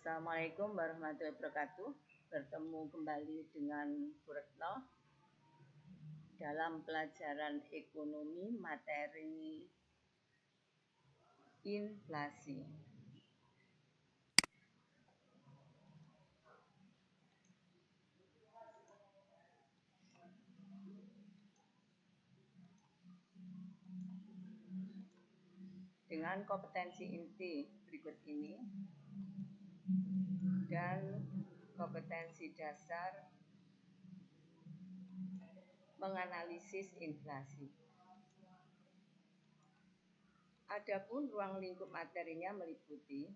Assalamualaikum warahmatullahi wabarakatuh. Bertemu kembali dengan Bu Retno dalam pelajaran ekonomi materi inflasi. Dengan kompetensi inti berikut ini dan kompetensi dasar menganalisis inflasi. Adapun ruang lingkup materinya meliputi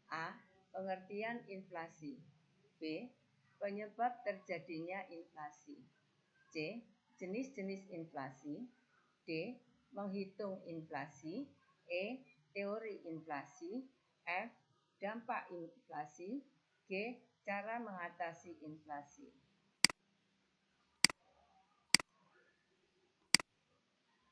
A. Pengertian inflasi, B. Penyebab terjadinya inflasi, C. Jenis-jenis inflasi, D. Menghitung inflasi, E. Teori inflasi, F. Dampak inflasi, G. Cara mengatasi inflasi.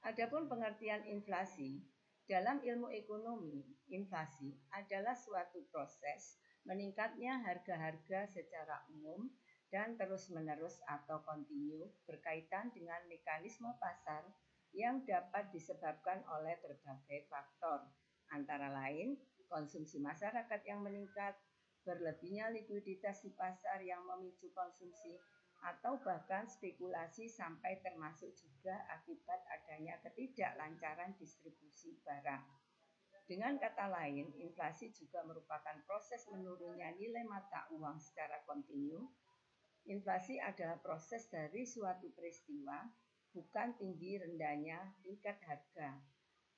Adapun pengertian inflasi, dalam ilmu ekonomi, inflasi adalah suatu proses meningkatnya harga-harga secara umum dan terus-menerus atau kontinu berkaitan dengan mekanisme pasar yang dapat disebabkan oleh berbagai faktor, antara lain konsumsi masyarakat yang meningkat, berlebihnya likuiditas di pasar yang memicu konsumsi, atau bahkan spekulasi sampai termasuk juga akibat adanya ketidaklancaran distribusi barang. Dengan kata lain, inflasi juga merupakan proses menurunnya nilai mata uang secara kontinu. Inflasi adalah proses dari suatu peristiwa, bukan tinggi rendahnya tingkat harga.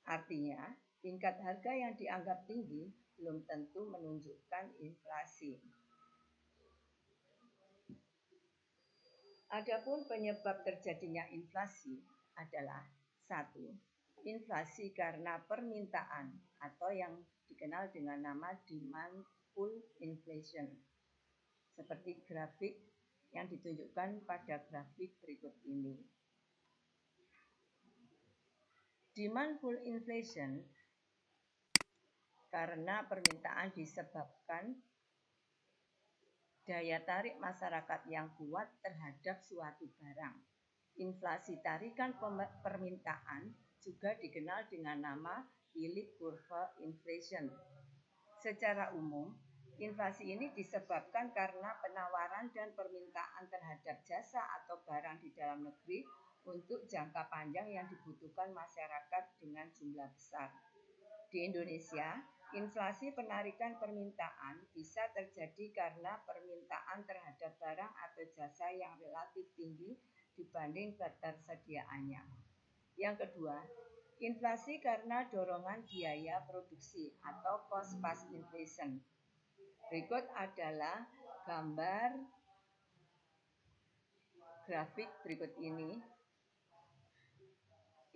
Artinya, tingkat harga yang dianggap tinggi belum tentu menunjukkan inflasi. Adapun penyebab terjadinya inflasi adalah 1. Inflasi karena permintaan atau yang dikenal dengan nama demand pull inflation. Seperti grafik yang ditunjukkan pada grafik berikut ini. Demand pull inflation karena permintaan disebabkan daya tarik masyarakat yang kuat terhadap suatu barang. Inflasi tarikan permintaan juga dikenal dengan nama Philip curve inflation. Secara umum, inflasi ini disebabkan karena penawaran dan permintaan terhadap jasa atau barang di dalam negeri untuk jangka panjang yang dibutuhkan masyarakat dengan jumlah besar. Di Indonesia, inflasi penarikan permintaan bisa terjadi karena permintaan terhadap barang atau jasa yang relatif tinggi dibanding ketersediaannya. Yang kedua, inflasi karena dorongan biaya produksi atau cost plus inflation. Berikut adalah gambar grafik berikut ini.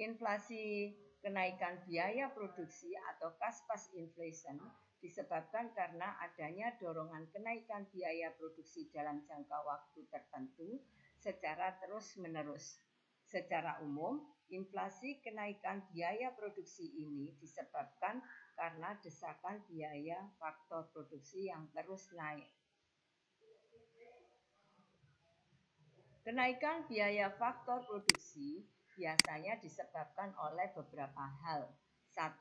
Inflasi kenaikan biaya produksi atau cost plus inflation disebabkan karena adanya dorongan kenaikan biaya produksi dalam jangka waktu tertentu secara terus-menerus. Secara umum, inflasi kenaikan biaya produksi ini disebabkan karena desakan biaya faktor produksi yang terus naik. Kenaikan biaya faktor produksi biasanya disebabkan oleh beberapa hal. 1.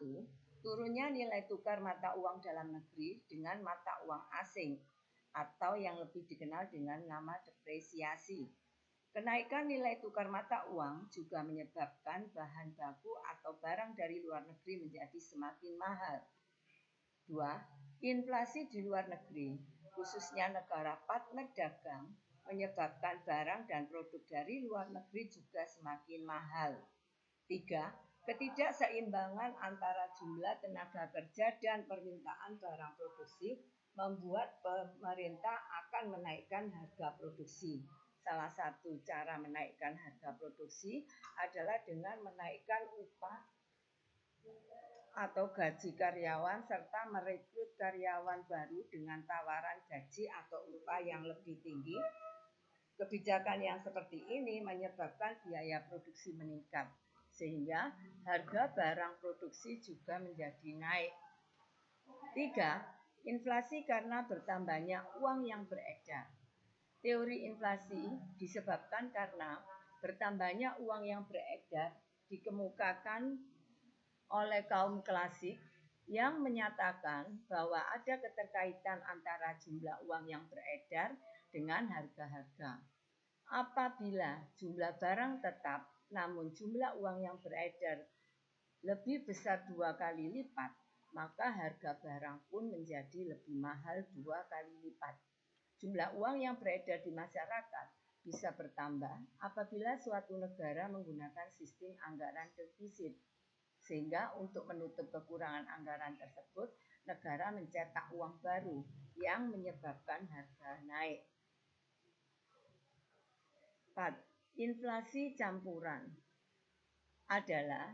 Turunnya nilai tukar mata uang dalam negeri dengan mata uang asing atau yang lebih dikenal dengan nama depresiasi. Kenaikan nilai tukar mata uang juga menyebabkan bahan baku atau barang dari luar negeri menjadi semakin mahal. 2. Inflasi di luar negeri, khususnya negara partner dagang, menyebabkan barang dan produk dari luar negeri juga semakin mahal. 3. Ketidakseimbangan antara jumlah tenaga kerja dan permintaan barang produksi membuat pemerintah akan menaikkan harga produksi. Salah satu cara menaikkan harga produksi adalah dengan menaikkan upah atau gaji karyawan serta merekrut karyawan baru dengan tawaran gaji atau upah yang lebih tinggi. Kebijakan yang seperti ini menyebabkan biaya produksi meningkat, sehingga harga barang produksi juga menjadi naik. 3. Inflasi karena bertambahnya uang yang beredar. Teori inflasi disebabkan karena bertambahnya uang yang beredar dikemukakan oleh kaum klasik yang menyatakan bahwa ada keterkaitan antara jumlah uang yang beredar dengan harga-harga. Apabila jumlah barang tetap, namun jumlah uang yang beredar lebih besar 2 kali lipat, maka harga barang pun menjadi lebih mahal 2 kali lipat. Jumlah uang yang beredar di masyarakat bisa bertambah apabila suatu negara menggunakan sistem anggaran defisit. Sehingga untuk menutup kekurangan anggaran tersebut, negara mencetak uang baru yang menyebabkan harga naik. 4. Inflasi campuran adalah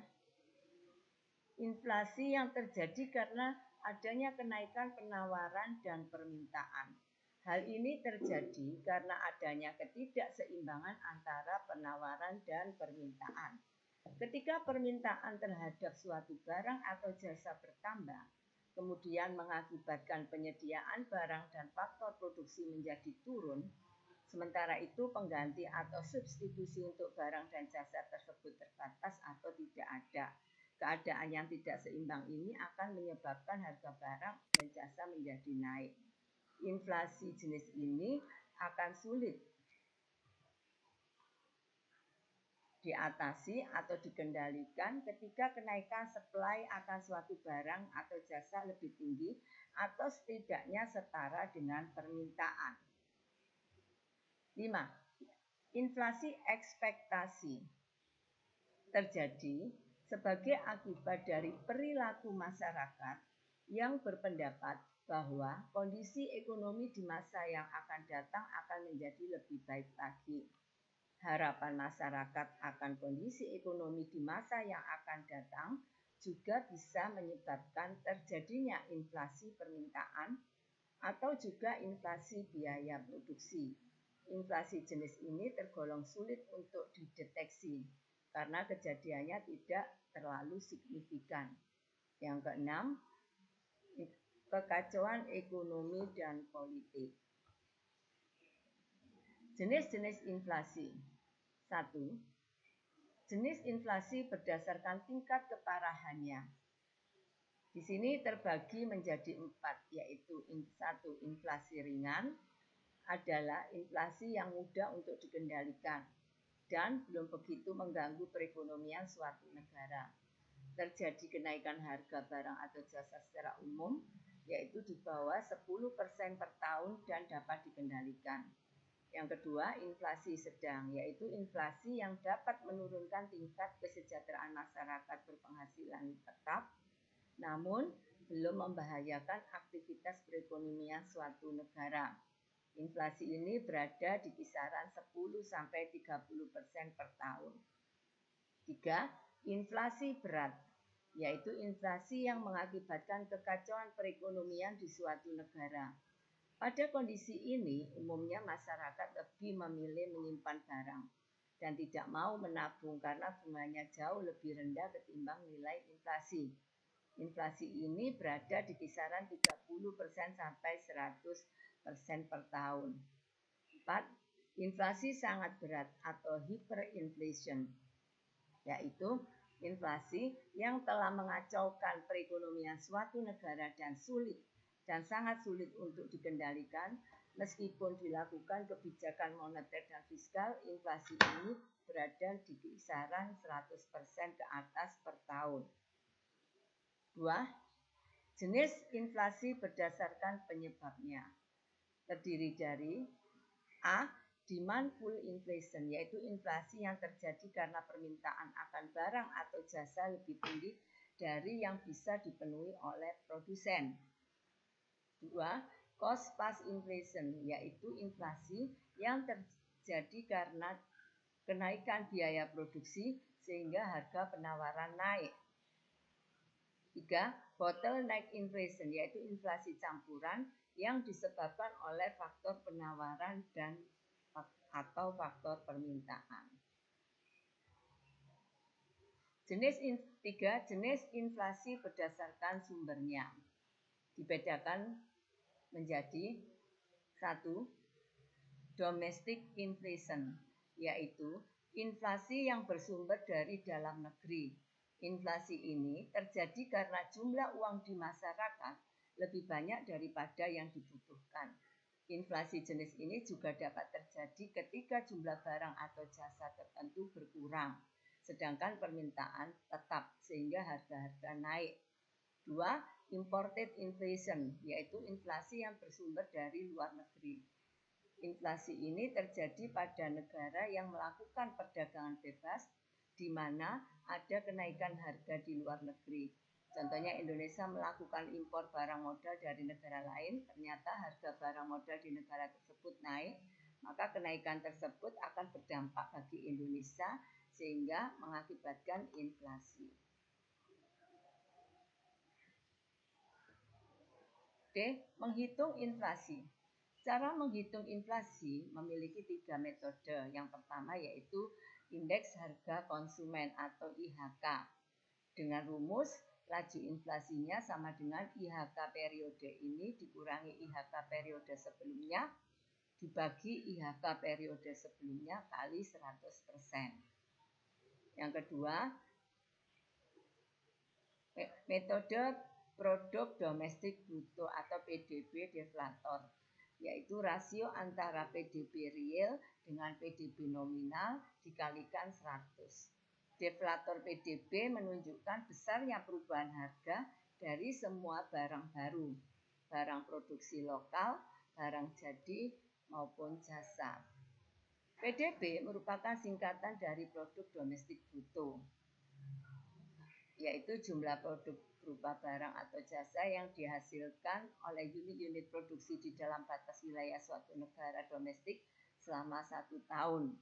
inflasi yang terjadi karena adanya kenaikan penawaran dan permintaan. Hal ini terjadi karena adanya ketidakseimbangan antara penawaran dan permintaan. Ketika permintaan terhadap suatu barang atau jasa bertambah, kemudian mengakibatkan penyediaan barang dan faktor produksi menjadi turun, sementara itu pengganti atau substitusi untuk barang dan jasa tersebut terbatas atau tidak ada. Keadaan yang tidak seimbang ini akan menyebabkan harga barang dan jasa menjadi naik. Inflasi jenis ini akan sulit diatasi atau dikendalikan ketika kenaikan supply akan suatu barang atau jasa lebih tinggi atau setidaknya setara dengan permintaan. 5. Inflasi ekspektasi terjadi sebagai akibat dari perilaku masyarakat yang berpendapat bahwa kondisi ekonomi di masa yang akan datang akan menjadi lebih baik lagi. Harapan masyarakat akan kondisi ekonomi di masa yang akan datang juga bisa menyebabkan terjadinya inflasi permintaan atau juga inflasi biaya produksi. Inflasi jenis ini tergolong sulit untuk dideteksi karena kejadiannya tidak terlalu signifikan. Yang keenam, kekacauan ekonomi dan politik. Jenis-jenis inflasi. 1. Jenis inflasi berdasarkan tingkat keparahannya. Di sini terbagi menjadi 4, yaitu 1. Inflasi ringan adalah inflasi yang mudah untuk dikendalikan dan belum begitu mengganggu perekonomian suatu negara. Terjadi kenaikan harga barang atau jasa secara umum, yaitu di bawah 10% per tahun dan dapat dikendalikan. Yang kedua, inflasi sedang, yaitu inflasi yang dapat menurunkan tingkat kesejahteraan masyarakat berpenghasilan tetap, namun belum membahayakan aktivitas perekonomian suatu negara. Inflasi ini berada di kisaran 10-30% per tahun. 3. Inflasi berat, yaitu inflasi yang mengakibatkan kekacauan perekonomian di suatu negara. Pada kondisi ini, umumnya masyarakat lebih memilih menyimpan barang dan tidak mau menabung karena bunganya jauh lebih rendah ketimbang nilai inflasi. Inflasi ini berada di kisaran 30% sampai 100% per tahun. 4. Inflasi sangat berat atau hyperinflation, yaitu inflasi yang telah mengacaukan perekonomian suatu negara dan sangat sulit untuk dikendalikan. Meskipun dilakukan kebijakan moneter dan fiskal, inflasi ini berada di kisaran 100% ke atas per tahun. 2. Jenis inflasi berdasarkan penyebabnya. Terdiri dari A. Demand pull inflation, yaitu inflasi yang terjadi karena permintaan akan barang atau jasa lebih tinggi dari yang bisa dipenuhi oleh produsen. 2. Cost push inflation, yaitu inflasi yang terjadi karena kenaikan biaya produksi sehingga harga penawaran naik. 3. Bottleneck inflation, yaitu inflasi campuran yang disebabkan oleh faktor penawaran dan atau faktor permintaan. 3. Jenis inflasi berdasarkan sumbernya. Dibedakan menjadi satu, domestic inflation, yaitu inflasi yang bersumber dari dalam negeri. Inflasi ini terjadi karena jumlah uang di masyarakat lebih banyak daripada yang dibutuhkan. Inflasi jenis ini juga dapat terjadi ketika jumlah barang atau jasa tertentu berkurang, sedangkan permintaan tetap sehingga harga-harga naik. 2. Imported inflation, yaitu inflasi yang bersumber dari luar negeri. Inflasi ini terjadi pada negara yang melakukan perdagangan bebas, di mana ada kenaikan harga di luar negeri. Contohnya Indonesia melakukan impor barang modal dari negara lain, ternyata harga barang modal di negara tersebut naik, maka kenaikan tersebut akan berdampak bagi Indonesia sehingga mengakibatkan inflasi. D. Menghitung inflasi. Cara menghitung inflasi memiliki 3 metode. Yang pertama yaitu indeks harga konsumen atau IHK. Dengan rumus laju inflasinya sama dengan IHK periode ini dikurangi IHK periode sebelumnya dibagi IHK periode sebelumnya kali 100%. Yang kedua, metode produk domestik bruto atau PDB deflator, yaitu rasio antara PDB real dengan PDB nominal dikalikan 100. Deflator PDB menunjukkan besarnya perubahan harga dari semua barang baru, barang produksi lokal, barang jadi maupun jasa. PDB merupakan singkatan dari produk domestik bruto, yaitu jumlah produk berupa barang atau jasa yang dihasilkan oleh unit-unit produksi di dalam batas wilayah suatu negara domestik selama 1 tahun.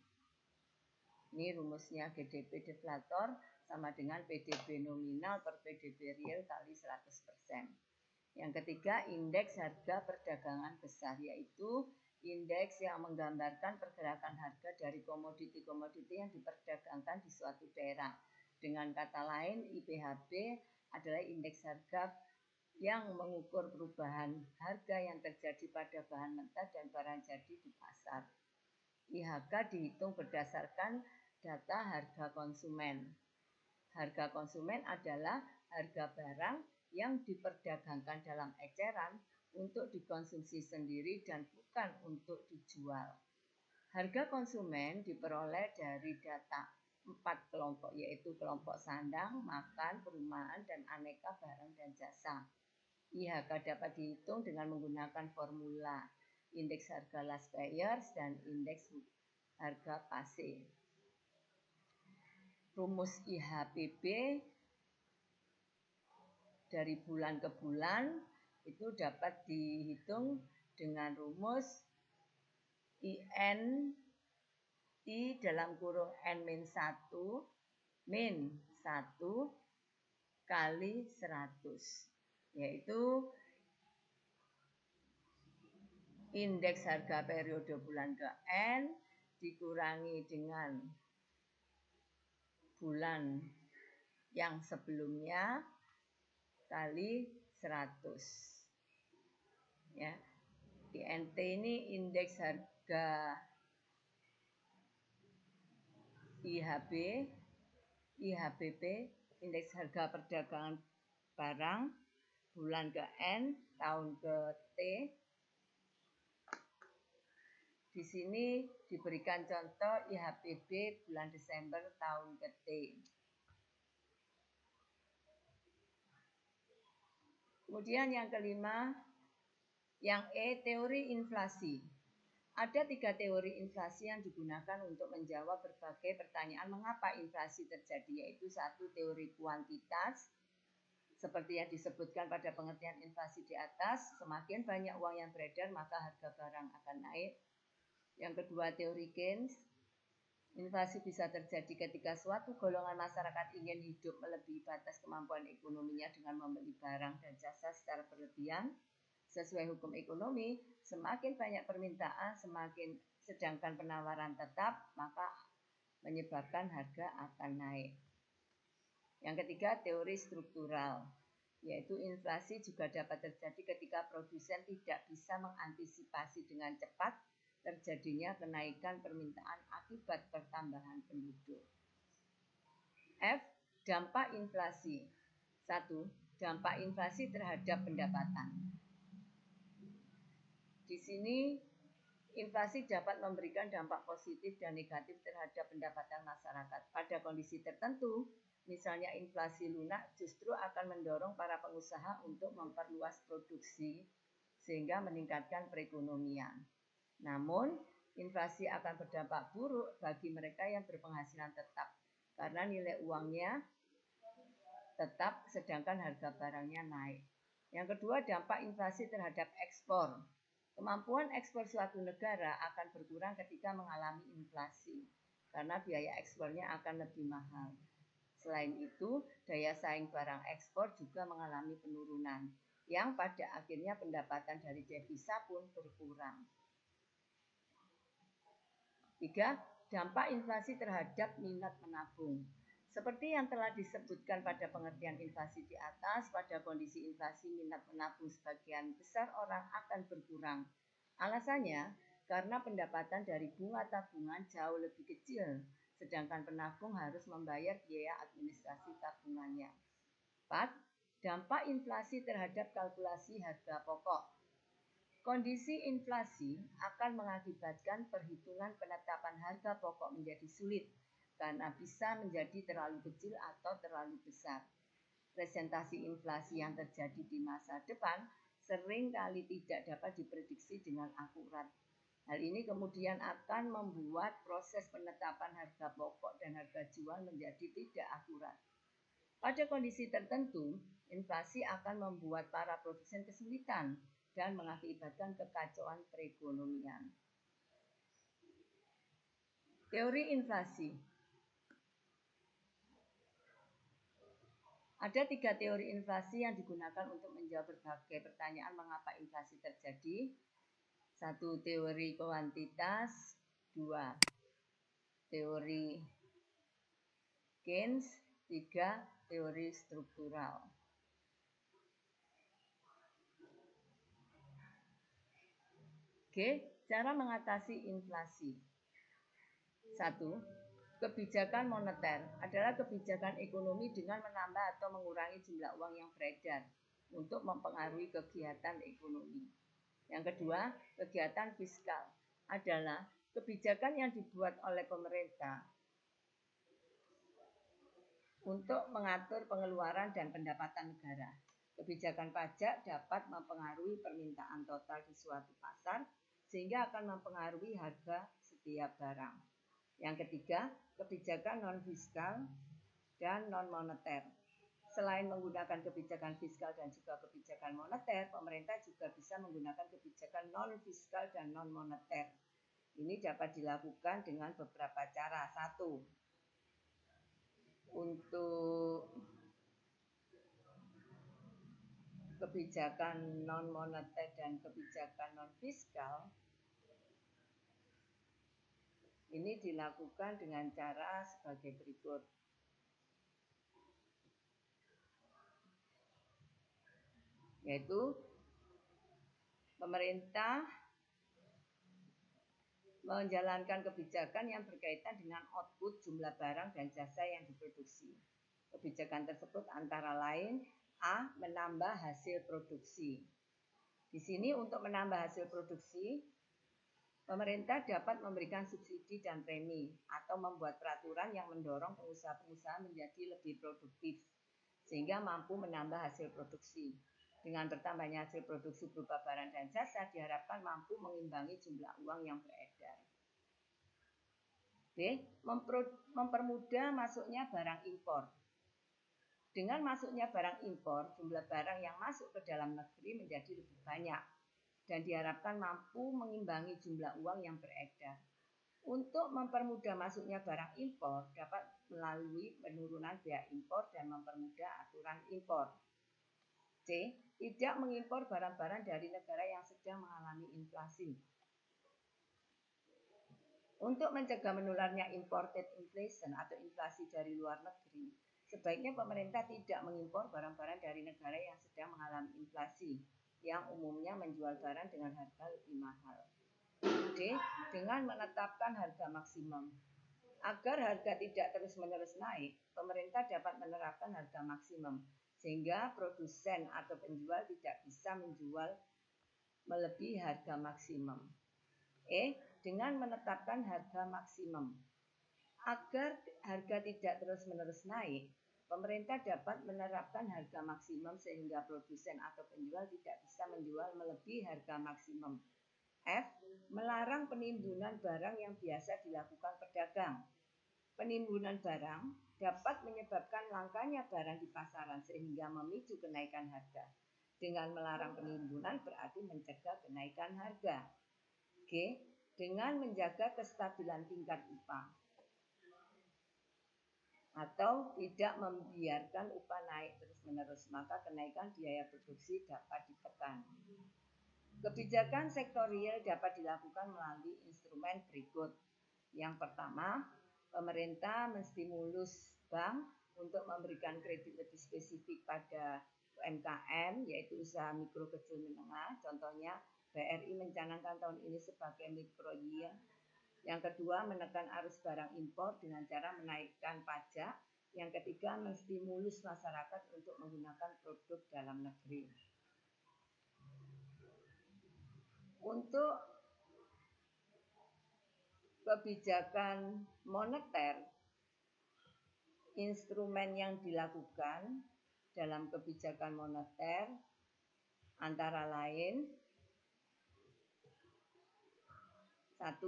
Ini rumusnya GDP deflator sama dengan PDB nominal per PDB real kali 100%. Yang ketiga, indeks harga perdagangan besar, yaitu indeks yang menggambarkan pergerakan harga dari komoditi-komoditi yang diperdagangkan di suatu daerah. Dengan kata lain, IPHB adalah indeks harga yang mengukur perubahan harga yang terjadi pada bahan mentah dan barang jadi di pasar. IHK dihitung berdasarkan data harga konsumen. Harga konsumen adalah harga barang yang diperdagangkan dalam eceran untuk dikonsumsi sendiri dan bukan untuk dijual. Harga konsumen diperoleh dari data 4 kelompok, yaitu kelompok sandang, makan, perumahan, dan aneka barang dan jasa. IHK dapat dihitung dengan menggunakan formula indeks harga last buyers dan indeks harga PASE. Rumus IHPB dari bulan ke bulan itu dapat dihitung dengan rumus IN I dalam kurung N-1 min 1 kali 100, yaitu indeks harga periode bulan ke N dikurangi dengan bulan yang sebelumnya kali 100. Ya. INT ini indeks harga IHBP, indeks harga perdagangan barang bulan ke N, tahun ke T. Di sini diberikan contoh IHBP bulan Desember tahun ke T. Kemudian yang kelima, yang E, teori inflasi. Ada 3 teori inflasi yang digunakan untuk menjawab berbagai pertanyaan mengapa inflasi terjadi, yaitu 1. Teori kuantitas, seperti yang disebutkan pada pengertian inflasi di atas, semakin banyak uang yang beredar maka harga barang akan naik. Yang kedua, teori Keynes. Inflasi bisa terjadi ketika suatu golongan masyarakat ingin hidup melebihi batas kemampuan ekonominya dengan membeli barang dan jasa secara berlebihan. Sesuai hukum ekonomi, semakin banyak permintaan, sedangkan penawaran tetap, maka menyebabkan harga akan naik. Yang ketiga, teori struktural. yaitu inflasi juga dapat terjadi ketika produsen tidak bisa mengantisipasi dengan cepat terjadinya kenaikan permintaan akibat pertambahan penduduk. F. Dampak inflasi. 1. Dampak inflasi terhadap pendapatan. Di sini inflasi dapat memberikan dampak positif dan negatif terhadap pendapatan masyarakat. Pada kondisi tertentu, misalnya inflasi lunak justru akan mendorong para pengusaha untuk memperluas produksi sehingga meningkatkan perekonomian. Namun, inflasi akan berdampak buruk bagi mereka yang berpenghasilan tetap karena nilai uangnya tetap sedangkan harga barangnya naik. Yang kedua, dampak inflasi terhadap ekspor. Kemampuan ekspor suatu negara akan berkurang ketika mengalami inflasi karena biaya ekspornya akan lebih mahal. Selain itu, daya saing barang ekspor juga mengalami penurunan yang pada akhirnya pendapatan dari devisa pun berkurang. 3. Dampak inflasi terhadap minat menabung. Seperti yang telah disebutkan pada pengertian inflasi di atas, pada kondisi inflasi minat menabung sebagian besar orang akan berkurang. Alasannya, karena pendapatan dari bunga tabungan jauh lebih kecil, sedangkan penabung harus membayar biaya administrasi tabungannya. 4. Dampak inflasi terhadap kalkulasi harga pokok. Kondisi inflasi akan mengakibatkan perhitungan penetapan harga pokok menjadi sulit karena bisa menjadi terlalu kecil atau terlalu besar. Presentasi inflasi yang terjadi di masa depan sering kali tidak dapat diprediksi dengan akurat. Hal ini kemudian akan membuat proses penetapan harga pokok dan harga jual menjadi tidak akurat. Pada kondisi tertentu, inflasi akan membuat para produsen kesulitan dan mengakibatkan kekacauan perekonomian. Teori inflasi. Ada 3 teori inflasi yang digunakan untuk menjawab berbagai pertanyaan mengapa inflasi terjadi. 1. Teori kuantitas. 2. Teori Keynes. 3. Teori struktural. Cara mengatasi inflasi. 1. Kebijakan moneter adalah kebijakan ekonomi dengan menambah atau mengurangi jumlah uang yang beredar untuk mempengaruhi kegiatan ekonomi. Yang kedua, kegiatan fiskal adalah kebijakan yang dibuat oleh pemerintah untuk mengatur pengeluaran dan pendapatan negara. Kebijakan pajak dapat mempengaruhi permintaan total di suatu pasar sehingga akan mempengaruhi harga setiap barang. Yang ketiga, kebijakan non-fiskal dan non-moneter. Selain menggunakan kebijakan fiskal dan juga kebijakan moneter, pemerintah juga bisa menggunakan kebijakan non-fiskal dan non-moneter. Ini dapat dilakukan dengan beberapa cara. 1. Untuk kebijakan non-moneter dan kebijakan non-fiskal, ini dilakukan dengan cara sebagai berikut. Yaitu pemerintah menjalankan kebijakan yang berkaitan dengan output jumlah barang dan jasa yang diproduksi. Kebijakan tersebut antara lain A. Menambah hasil produksi. Di sini untuk menambah hasil produksi, pemerintah dapat memberikan subsidi dan premi atau membuat peraturan yang mendorong pengusaha-pengusaha menjadi lebih produktif sehingga mampu menambah hasil produksi. Dengan bertambahnya hasil produksi berupa barang dan jasa diharapkan mampu mengimbangi jumlah uang yang beredar. B. Mempermudah masuknya barang impor. Dengan masuknya barang impor, jumlah barang yang masuk ke dalam negeri menjadi lebih banyak dan diharapkan mampu mengimbangi jumlah uang yang beredar. Untuk mempermudah masuknya barang impor dapat melalui penurunan biaya impor dan mempermudah aturan impor. C. Tidak mengimpor barang-barang dari negara yang sedang mengalami inflasi. Untuk mencegah menularnya imported inflation atau inflasi dari luar negeri, Sebaiknya pemerintah tidak mengimpor barang-barang dari negara yang sedang mengalami inflasi, yang umumnya menjual barang dengan harga lebih mahal. D. Dengan menetapkan harga maksimum. Agar harga tidak terus-menerus naik, pemerintah dapat menerapkan harga maksimum, sehingga produsen atau penjual tidak bisa menjual melebihi harga maksimum. E. Dengan menetapkan harga maksimum. Agar harga tidak terus-menerus naik, pemerintah dapat menerapkan harga maksimum sehingga produsen atau penjual tidak bisa menjual melebihi harga maksimum. F. Melarang penimbunan barang yang biasa dilakukan pedagang. Penimbunan barang dapat menyebabkan langkanya barang di pasaran sehingga memicu kenaikan harga. Dengan melarang penimbunan berarti mencegah kenaikan harga. G. Dengan menjaga kestabilan tingkat upah atau tidak membiarkan upah naik terus-menerus, maka kenaikan biaya produksi dapat ditekan. Kebijakan sektorial dapat dilakukan melalui instrumen berikut. Yang pertama, pemerintah menstimulus bank untuk memberikan kredit lebih spesifik pada UMKM, yaitu usaha mikro kecil menengah. Contohnya, BRI mencanangkan tahun ini sebagai mikro year. Yang kedua, menekan arus barang impor dengan cara menaikkan pajak. Yang ketiga, menstimulus masyarakat untuk menggunakan produk dalam negeri. Untuk kebijakan moneter, instrumen yang dilakukan dalam kebijakan moneter antara lain: 1.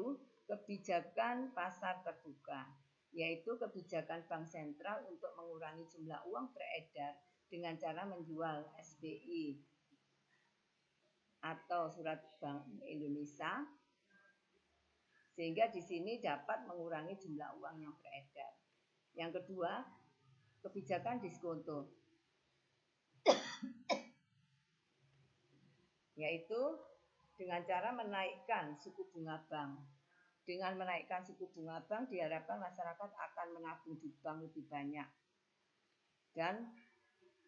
Kebijakan pasar terbuka, yaitu kebijakan bank sentral untuk mengurangi jumlah uang beredar dengan cara menjual SBI atau surat Bank Indonesia, sehingga di sini dapat mengurangi jumlah uang yang beredar. Yang kedua, kebijakan diskonto, yaitu dengan cara menaikkan suku bunga bank. Dengan menaikkan suku bunga bank, diharapkan masyarakat akan menabung di bank lebih banyak. Dan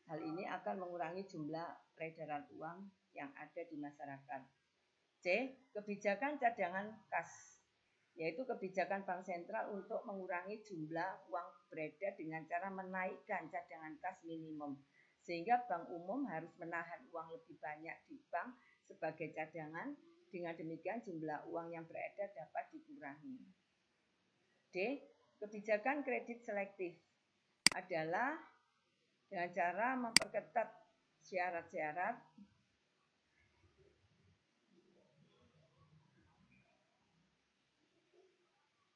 hal ini akan mengurangi jumlah peredaran uang yang ada di masyarakat. C. Kebijakan cadangan kas, yaitu kebijakan bank sentral untuk mengurangi jumlah uang beredar dengan cara menaikkan cadangan kas minimum, sehingga bank umum harus menahan uang lebih banyak di bank sebagai cadangan. Dengan demikian jumlah uang yang beredar dapat dikurangi. D. Kebijakan kredit selektif adalah dengan cara memperketat syarat-syarat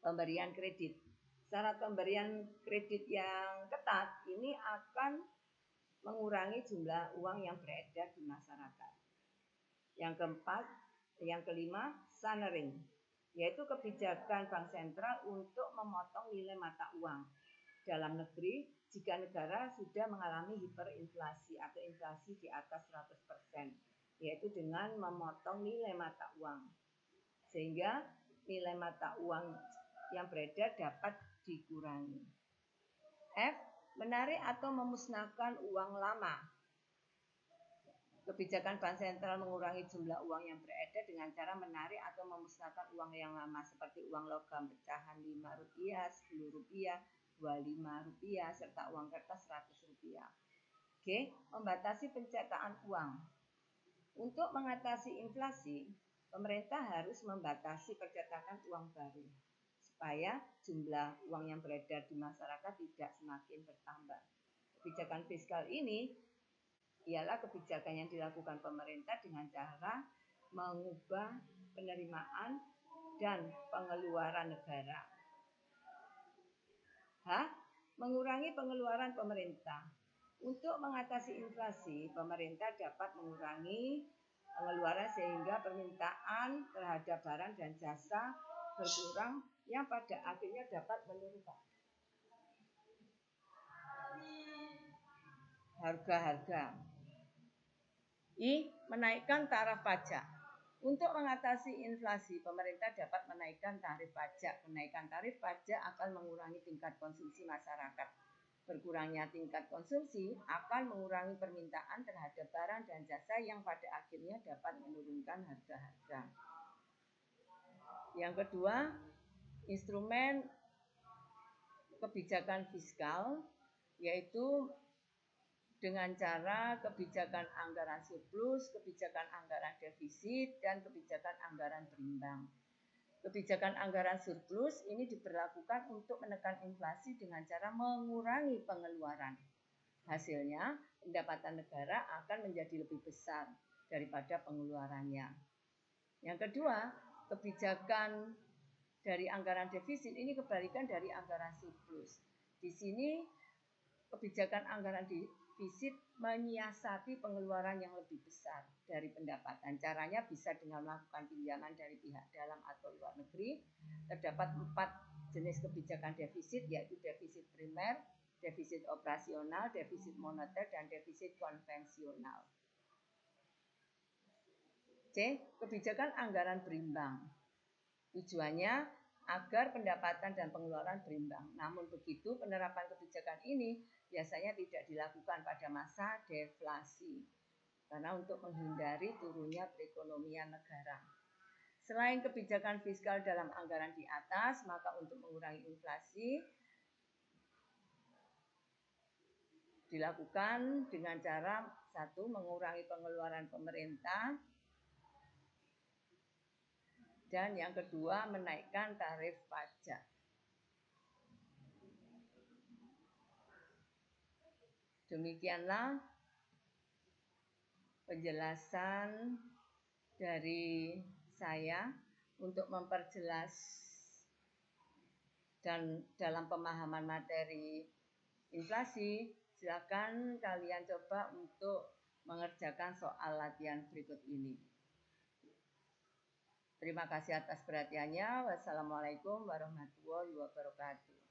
pemberian kredit. Syarat pemberian kredit yang ketat ini akan mengurangi jumlah uang yang beredar di masyarakat. Yang kelima, sunering, yaitu kebijakan bank sentral untuk memotong nilai mata uang dalam negeri jika negara sudah mengalami hiperinflasi atau inflasi di atas 100%, yaitu dengan memotong nilai mata uang, sehingga nilai mata uang yang beredar dapat dikurangi. F. Menarik atau memusnahkan uang lama. Kebijakan bank sentral mengurangi jumlah uang yang beredar dengan cara menarik atau memusnahkan uang yang lama seperti uang logam pecahan Rp5, Rp10, Rp25, serta uang kertas Rp100. G. Membatasi pencetakan uang. Untuk mengatasi inflasi, pemerintah harus membatasi percetakan uang baru supaya jumlah uang yang beredar di masyarakat tidak semakin bertambah. Kebijakan fiskal ini ialah kebijakan yang dilakukan pemerintah dengan cara mengubah penerimaan dan pengeluaran negara. H. Mengurangi pengeluaran pemerintah. Untuk mengatasi inflasi, pemerintah dapat mengurangi pengeluaran sehingga permintaan terhadap barang dan jasa berkurang yang pada akhirnya dapat menurunkan harga-harga. I. Menaikkan taraf pajak. Untuk mengatasi inflasi, pemerintah dapat menaikkan tarif pajak. Kenaikan tarif pajak akan mengurangi tingkat konsumsi masyarakat. Berkurangnya tingkat konsumsi akan mengurangi permintaan terhadap barang dan jasa yang pada akhirnya dapat menurunkan harga-harga. Yang kedua, instrumen kebijakan fiskal, yaitu dengan cara kebijakan anggaran surplus, kebijakan anggaran defisit, dan kebijakan anggaran berimbang. Kebijakan anggaran surplus ini diberlakukan untuk menekan inflasi dengan cara mengurangi pengeluaran. Hasilnya, pendapatan negara akan menjadi lebih besar daripada pengeluarannya. Yang kedua, kebijakan dari anggaran defisit ini kebalikan dari anggaran surplus. Di sini, kebijakan anggaran defisit menyiasati pengeluaran yang lebih besar dari pendapatan. Caranya bisa dengan melakukan pinjaman dari pihak dalam atau luar negeri. Terdapat 4 jenis kebijakan defisit, yaitu defisit primer, defisit operasional, defisit moneter, dan defisit konvensional. C. Kebijakan anggaran berimbang. Tujuannya agar pendapatan dan pengeluaran berimbang. Namun begitu, penerapan kebijakan ini biasanya tidak dilakukan pada masa deflasi, karena untuk menghindari turunnya perekonomian negara. Selain kebijakan fiskal dalam anggaran di atas, maka untuk mengurangi inflasi dilakukan dengan cara 1. Mengurangi pengeluaran pemerintah, dan yang kedua menaikkan tarif pajak. Demikianlah penjelasan dari saya untuk memperjelas dan dalam pemahaman materi inflasi. Silakan kalian coba untuk mengerjakan soal latihan berikut ini. Terima kasih atas perhatiannya. Wassalamualaikum warahmatullahi wabarakatuh.